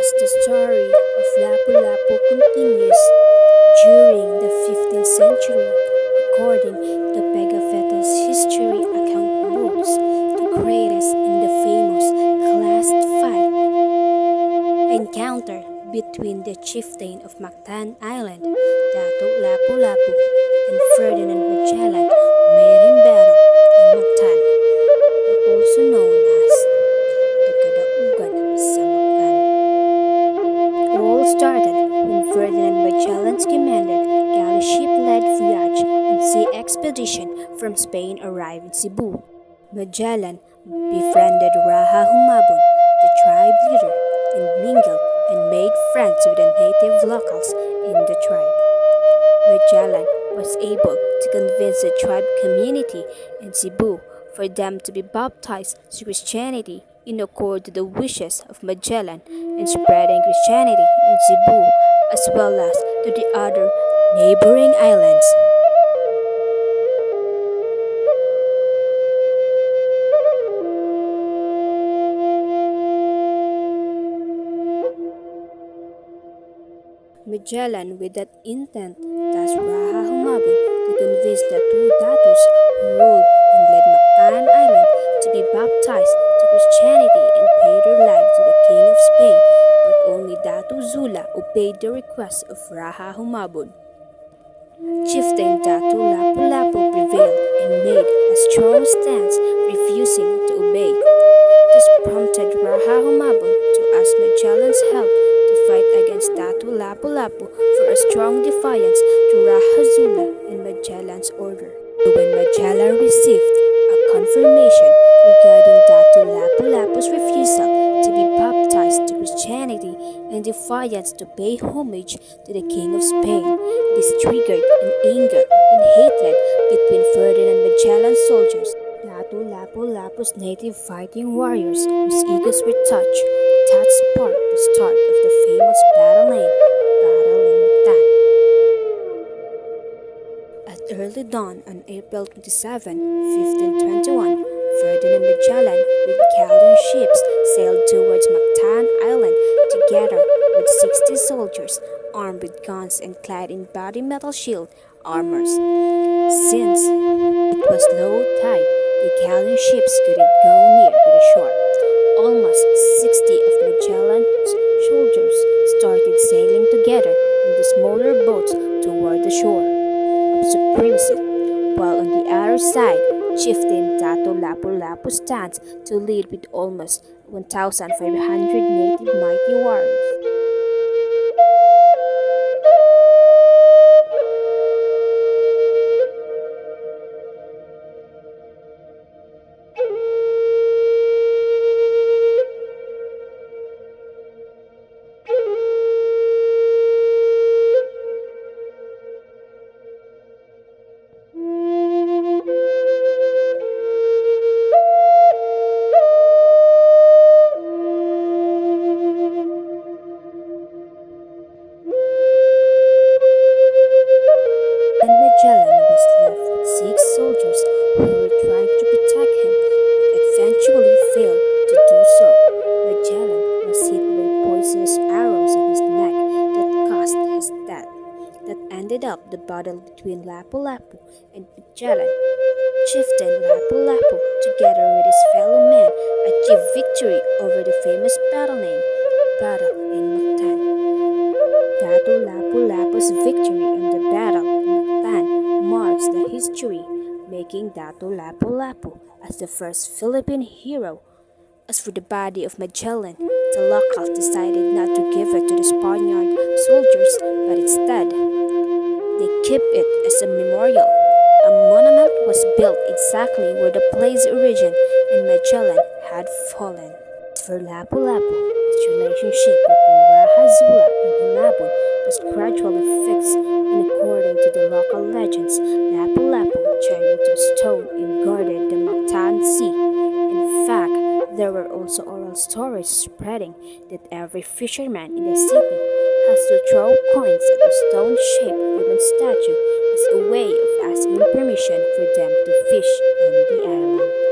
As the story of Lapu-Lapu continues, during the 15th century, according to Pegafetta's history account books, the greatest and the famous classed fight encounter between the chieftain of Mactan Island, Dato Lapu-Lapu, and Ferdinand Magellan made him battle in Mactan, also known as the Kadaugan sa Mactan. All started when Ferdinand Magellan's commanded galley ship-led voyage on sea expedition from Spain arrived in Cebu. Magellan befriended Raha Humabon, the tribe leader, and mingled and made friends with the native locals in the tribe. Magellan was able to convince the tribe community in Cebu for them to be baptized to Christianity in accord to the wishes of Magellan in spreading Christianity in Cebu as well as to the other neighboring islands. Magellan, with that intent, tasked Raha Humabon to convince the two datus who ruled and led Mactan Island to be baptized to Christianity and pay their lives to the King of Spain, but only Datu Zula obeyed the request of Raha Humabon. Chieftain Datu Lapu-Lapu prevailed and made a strong stance, refusing to obey. This prompted Raha Humabon to ask Magellan's help to fight against Datu Lapu-Lapu for a strong defiance to Raha Zula and Magellan's order. When Magellan received a confirmation regarding Datu Lapu-Lapu's refusal to be baptized to Christianity and defiance to pay homage to the King of Spain, this triggered an anger and hatred between Ferdinand Magellan's soldiers. Datu Lapu-Lapu's native fighting warriors whose egos were touched. That sparked the start of the famous battle named Battle in Mactan. At early dawn on April 27, 1521, Ferdinand Magellan with galleon ships sailed towards Mactan Island together with 60 soldiers armed with guns and clad in body metal shield armors. Since it was low tide, the galleon ships couldn't go near to the shore. Almost 60 of Magellan's soldiers started sailing together in the smaller boats toward the shore of supremacy, while on the other side, Chieftain Datu Lapu-Lapu stands to lead with almost 1,500 native mighty warriors. Magellan was left with 6 soldiers who were trying to protect him, but eventually failed to do so. Magellan was hit by poisonous arrows in his neck that caused his death. That ended up the battle between Lapu-Lapu and Magellan. Chieftain Lapu-Lapu, together with his fellow men, achieved victory over the famous battle named Battle in Mactan. Datu Lapu-Lapu's victory in the battle marks the history, making Datu Lapu-Lapu as the first Philippine hero. As for the body of Magellan, the locals decided not to give it to the Spaniard soldiers, but instead, they keep it as a memorial. A monument was built exactly where the place origin and Magellan had fallen. As for Lapu-Lapu, his relationship between Raha Zula and Humabon was gradually fixed, and according to the local legends, Lapu-Lapu turned into a stone and guarded the Mactan Sea. In fact, there were also oral stories spreading that every fisherman in the city has to throw coins at a stone-shaped human statue as a way of asking permission for them to fish on the island.